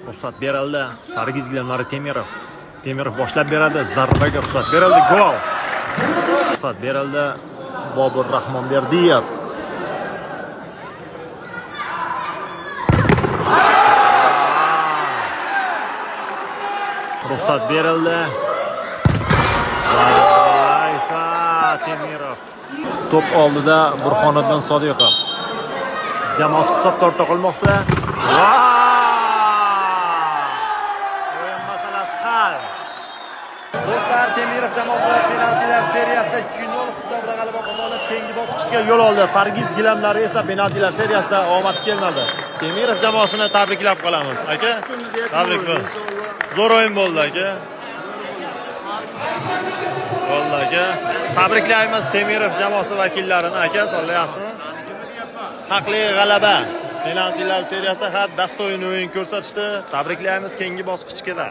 Ruxsat berildi. Pargiz Gilamlari Temirov. Temirov boshlab beradi. Zarbaga ruxsat berildi. Gol. Ruxsat berildi. Bobur Rahmonberdiyev. Ruxsat berildi. Aysa Temirov. Top oldida Burxoniddin Sodiqov. Jamoasi hisobda ortda qolmoqda. O'yin masalasi hal. Do'stlar, Temirov jamoasi penaltilar seriyasida 2-0 hisobda g'alaba qozonib, keyingi bosqichga yo'l oldi. Pargiz Gilamlari esa penaltilar seriyasida omad kelmadi. Temirov jamoasini tabriklab qolamiz, aka. Tabrik bo'lsin. Zo'r o'yin bo'ldi, aka. Bo'ldi, aka. Tabriklaymiz Temirov jamoasi vakillarini, aka. So'rayapsizmi? Haqli g'alaba. Penaltilar seriyasida dasto'yin o'yin ko'rsatishdi. Tabriklaymiz keyingi bosqichga.